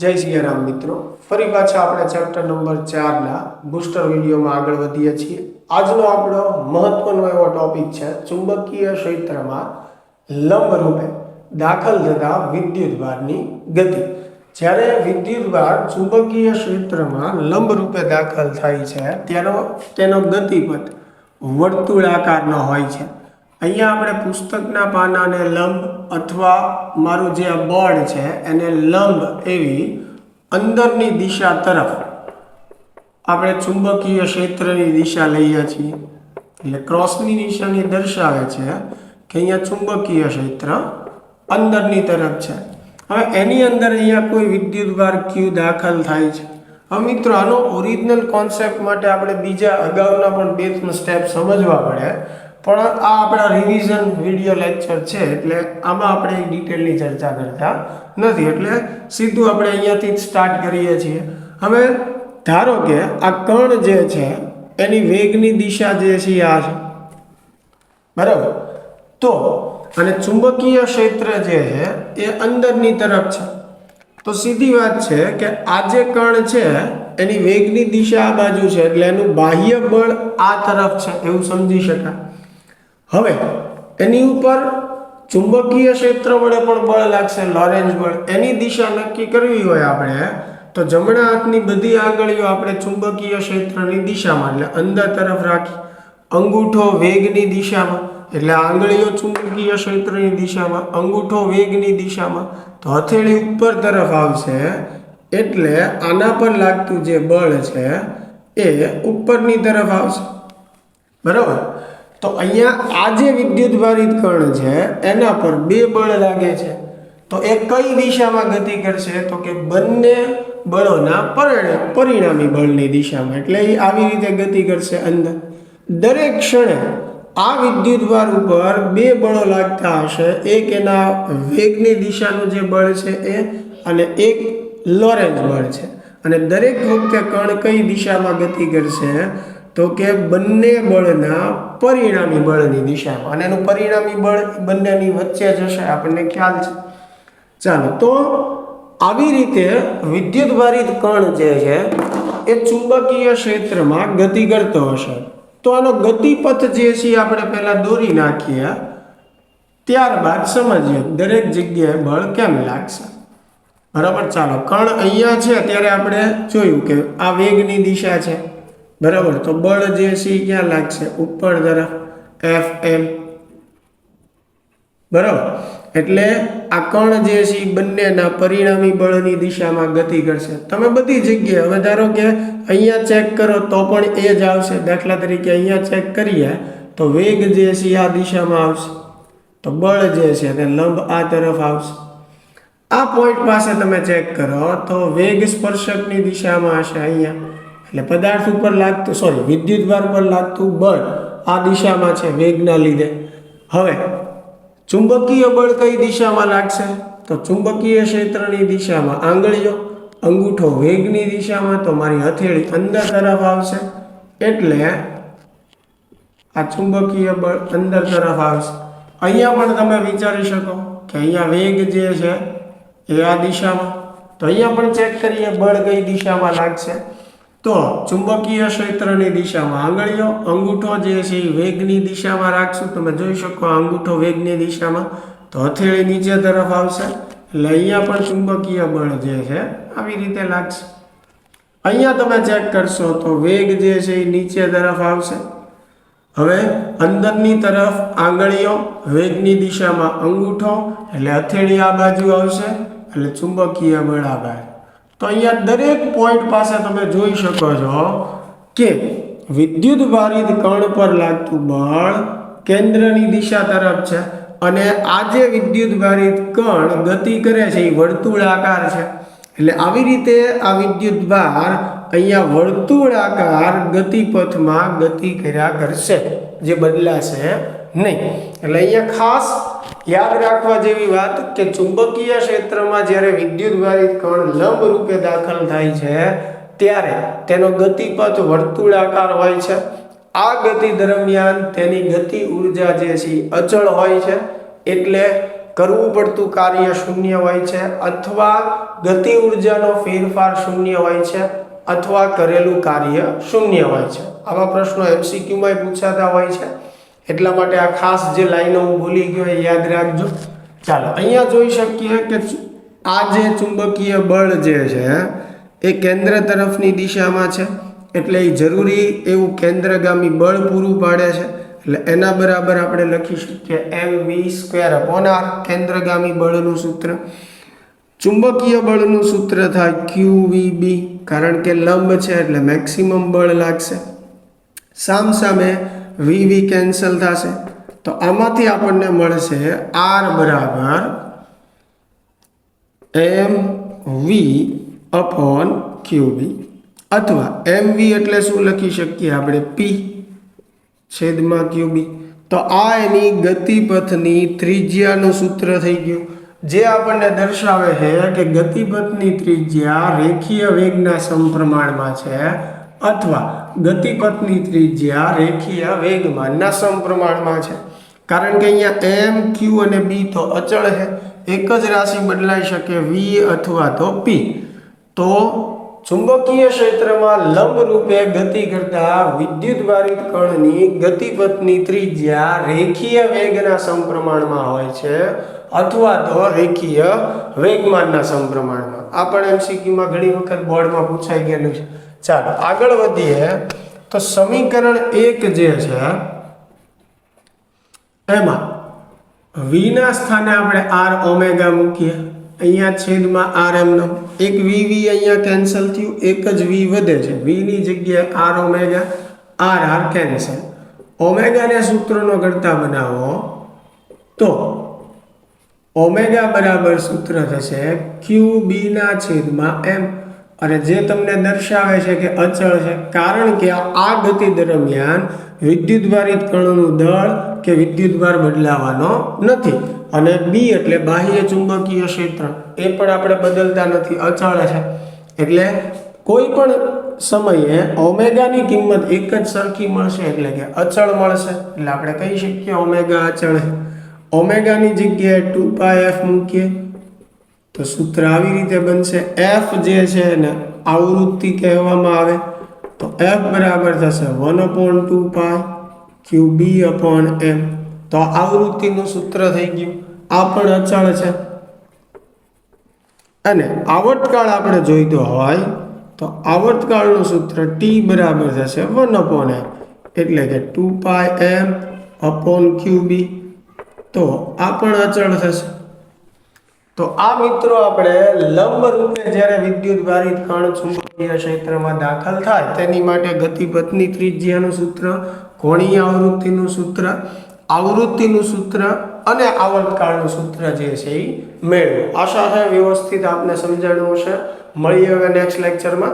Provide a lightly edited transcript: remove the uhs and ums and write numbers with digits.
જય સિયારામ મિત્રો, ફરી પાછા આપણે ચેપ્ટર નંબર 4 બૂસ્ટર વિડીયોમાં આગળ વધીએ છીએ। આજનો આપણો મહત્વનો એવો ટોપિક છે ચુંબકીય ક્ષેત્રમાં લંબ રૂપે દાખલ થતા વિદ્યુતભારની ગતિ। જ્યારે વિદ્યુતભાર ચુંબકીય ક્ષેત્રમાં લંબ રૂપે દાખલ થાય છે ત્યારે તેનો ગતિપથ વર્તુળાકારનો હોય છે। અહીંયા આપણે પુસ્તકના પાનાને લંબ અથવા મારું જે બોર્ડ છે એને લંબ એવી અંદરની દિશા તરફ આપણે ચુંબકીય ક્ષેત્રની દિશા લઈએ છીએ। એટલે ક્રોસની નિશાની દર્શાવે છે કે અહીંયા ચુંબકીય ક્ષેત્ર અંદરની તરફ છે। હવે એની અંદર અહીંયા કોઈ વિદ્યુતભાર Q દાખલ થાય છે। હવે મિત્રો આનો ઓરિજિનલ કોન્સેપ્ટ માટે આપણે બીજા અગાઉના પણ બે સ્ટેપ સમજવા પડે, પણ આ આપણા રિવિઝન વિડીયો લેક્ચર છે એટલે આમાં આપણે ડિટેલની ચર્ચા કરતા નથી, એટલે સીધું આપણે અહીંયાથી જ સ્ટાર્ટ કરીએ છીએ। હવે ધારો કે આ કણ જે છે એની વેગની દિશા જે છે આ છે, બરાબર। તો અને ચુંબકીય ક્ષેત્ર જે છે એ અંદરની તરફ છે, તો સીધી વાત છે કે આ જે કણ છે એની વેગની દિશા આ બાજુ છે એટલે એનું બાહ્ય બળ આ તરફ છે એવું સમજી શકાય। હવે એની ઉપર ચુંબકીય ક્ષેત્ર વડે પણ બળ લાગશે, લોરેન્ઝ બળ। એની દિશા નક્કી કરવી હોય આપણે તો જમણા હાથની બધી આંગળીઓ આપણે ચુંબકીય ક્ષેત્રની દિશામાં એટલે અંદર તરફ રાખી, અંગૂઠો વેગની દિશામાં એટલે આંગળીઓ ચુંબકીય ક્ષેત્રની દિશામાં, અંગૂઠો વેગની દિશામાં, તો હથેળી ઉપર તરફ આવશે એટલે આના પર લાગતું જે બળ છે એ ઉપરની તરફ આવશે, બરાબર। તો અહીંયા આ જે વિદ્યુતભારિત કણ છે એના પર બે બળ લાગે છે, તો એ કઈ દિશામાં ગતિ કરશે તો કે બંને બળોના પરિણામી બળની દિશામાં, એટલે એ આવી રીતે ગતિ કરશે અંદર। દરેક ક્ષણે આ વિદ્યુતભાર ઉપર બે બળો લાગતા હશે, એક એના વેગની દિશાનું જે બળ છે એ અને એક લોરેન્ઝ બળ છે। અને દરેક વખતે કણ કઈ દિશામાં ગતિ કરશે તો કે બંને બળના પરિણામી બળની દિશામાં, અને એનું પરિણામી બળ બંનેની વચ્ચે જશે, આપણને ખ્યાલ છે। ચાલો, તો આવી રીતે વિદ્યુતભારિત કણ જે છે એ ચુંબકીય ક્ષેત્રમાં ગતિ કરતો હશે, તો આનો ગતિપથ જે છે આપણે પહેલા દોરી નાખીએ, ત્યારબાદ સમજીએ દરેક જગ્યાએ બળ કેમ લાગશે, બરાબર। ચાલો, કણ અહીંયા છે ત્યારે આપણે જોયું કે આ વેગની દિશા છે, બરાબર। તો બળ જે છે ક્યાં લાગશે? ઉપર તરફ, Fm, બરાબર। એટલે આ કણ જે છે બંનેના પરિણામી બળની દિશામાં ગતિ કરશે। તમે બધી જગ્યાએ હવે ધારો કે અહીંયા ચેક કરો તો પણ એ જ આવશે। દાખલા તરીકે અહીંયા ચેક કરીએ તો વેગ જે છે આ દિશામાં આવશે, તો બળ જે છે તે લંબ આ તરફ આવશે। આ પોઈન્ટ પાસે તમે ચેક કરો તો વેગ સ્પર્શકની દિશામાં હશે અહીંયા, એટલે પદાર્થ ઉપર લાગતું વિદ્યુતભાર પર લાગતું બળ આ દિશામાં છે વેગના લીધે। હવે ચુંબકીય બળ કઈ દિશામાં લાગશે તો ચુંબકીય ક્ષેત્રની દિશામાં, આંગળીઓ અંગૂઠો વેગની દિશામાં, તો મારી હથેળી અંદર તરફ આવશે એટલે આ ચુંબકીય બળ અંદર તરફ આવશે। અહીંયા પણ તમે વિચારી શકો કે અહીંયા વેગ જે છે એ આ દિશામાં, તો અહીંયા પણ ચેક કરીએ બળ કઈ દિશામાં લાગશે, તો ચુંબકીય ક્ષેત્રની દિશામાં આંગળીઓ, અંગૂઠો જે છે એ વેગની દિશામાં રાખશું, તમે જોઈ શકો અંગૂઠો વેગની દિશામાં, તો હથેળી નીચે તરફ આવશે એટલે અહીંયા પણ ચુંબકીય બળ જે છે આવી રીતે લાગશે। અહીંયા તમે ચેક કરશો તો વેગ જે છે એ નીચે તરફ આવશે। હવે અંદરની તરફ આંગળીઓ વેગની દિશામાં, અંગૂઠો એટલે હથેળી આ બાજુ આવશે એટલે ચુંબકીય બળ આ બાજુ। તો અહીંયા દરેક પોઈન્ટ પાસે તમે જોઈ શકો છો કે વિદ્યુતભારિત કણ પર લાગતું બળ કેન્દ્રની દિશા તરફ છે, અને આ જે વિદ્યુતભારિત કણ ગતિ કરે છે એ વર્તુળાકાર છે, એટલે આવી રીતે આ વિદ્યુતભાર અહીંયા વર્તુળાકાર ગતિપથમાં ગતિ કર્યા કરશે, જે બદલાશે નહીં। એટલે અહીંયા ખાસ યાદ રાખવા જેવી વાત કે ચુંબકીય ક્ષેત્રમાં જ્યારે વિદ્યુતભારિત કણ લંબ રૂપે દાખલ થાય છે ત્યારે તેનો ગતિપથ વર્તુળાકાર હોય છે। આ ગતિ દરમિયાન તેની ગતિ ઉર્જા જે છે અચળ હોય છે, એટલે કરવું પડતું કાર્ય શૂન્ય હોય છે, અથવા ગતિ ઉર્જાનો ફેરફાર શૂન્ય હોય છે, અથવા કરેલું કાર્ય શૂન્ય હોય છે. આવા પ્રશ્નો MCQમાં પૂછાતા હોય છે, એટલા માટે આ ખાસ જે લાઈનો હું ભૂલી ગયો એ યાદ રાખજો. ચાલો, અહીંયા જોઈ શકીએ કે આ જે ચુંબકીય બળ જે છે એ કેન્દ્ર તરફની દિશામાં છે, એટલે એ જરૂરી એવું કેન્દ્રગામી બળ પૂરું પાડે છે. એટલે એના બરાબર આપણે લખી શકીએ mv²/r, કેન્દ્રગામી બળનું સૂત્ર. ચુંબકીય બળનું સૂત્ર થાય QVB, કારણ કે લંબ છે એટલે મેક્સિમમ બળ લાગશે. સામસામે VV કેન્સલ થશે, તો આમાંથી આપણને મળશે R બરાબર mv/QB, અથવા mv એટલે શું લખી શકીએ આપણે? P/QB. તો આ એની ગતિપથની ત્રિજ્યાનું સૂત્ર થઈ ગયું, જે આપણને દર્શાવે છે કે ગતિપથની ત્રિજ્યા રેખીય વેગના સમપ્રમાણમાં છે, અથવા ગતિપથની ત્રિજ્યા રેખીય વેગમાનના સમપ્રમાણમાં છે. કારણ કે અહીંયા m, q અને b તો અચળ છે, એક જ રાશિ બદલાઈ શકે, v અથવા તો p. તો ચુંબકીય ક્ષેત્રમાં લંબ રૂપે ગતિ કરતા વિદ્યુતભારિત કણની ગતિપથની ત્રિજ્યા રેખીય વેગના સમપ્રમાણમાં હોય છે, અથવા તો રેખીય વેગમાનના સમપ્રમાણમાં. આ પણ MCQમાં ઘણી વખત બોર્ડમાં પૂછાઈ ગયેલું છે. ચાલો આગળ વધીએ. તો સમીકરણ 1 જે છે એમાં v ના સ્થાને આપણે r ઓમેગા મૂકીએ, અહીંયા છેદમાં rm નો એક vv અહીંયા કેન્સલ થયું, એક જ v વધે છે, v ની જગ્યાએ r ઓમેગા, r કેન્સલ. ઓમેગાને સૂત્રનો કરતા બનાવો તો ઓમેગા બરાબર સૂત્ર થશે qb ના છેદમાં m, અને જે તમને દર્શાવે છે કે અચળ છે, કારણ કે આ ગતિ દરમિયાન વિદ્યુતભારિત કણોનું દળ કે વિદ્યુતભાર બદલાવાનો નથી. અને બી એટલે બાહ્ય ચુંબકીય ક્ષેત્ર, એ પણ આપણે બદલતા નથી, અચળ છે. એટલે કોઈ પણ સમયે ઓમેગાની કિંમત એક જ સરખી મળશે, એટલે કે અચળ મળશે. એટલે આપણે કહી શકીએ ઓમેગા અચળ છે. ઓમેગાની જગ્યાએ 2πf મૂકીએ તો સૂત્ર આવી રીતે બનશે. f જે છે એને આવૃત્તિ કહેવામાં આવે, તો f બરાબર થશે 1/2π QB/m. તો આવૃત્તિનું સૂત્ર થઈ ગયું. આ પણ અચળ છે. અને આવર્તકાળ આપણે જોઈતો હોય તો આવર્તકાળનું સૂત્ર t બરાબર થશે 1/m, એટલે કે 2πm/QB. તો આ પણ અચળ થશે. તો આ મિત્રો આપણે લંબ રૂપે જ્યારે વિદ્યુતભારિત કણ ચુંબકીય ક્ષેત્રમાં દાખલ થાય તેની માટે ગતિપથની ત્રિજ્યાનું સૂત્ર, કોણીય આવૃત્તિનું સૂત્ર, આવૃત્તિનું સૂત્ર અને આવર્તકાળનું સૂત્ર જે છે એ મેળવો. આશા છે વ્યવસ્થિત આપને સમજાણું હશે. મળીએ હવે નેક્સ્ટ લેક્ચરમાં.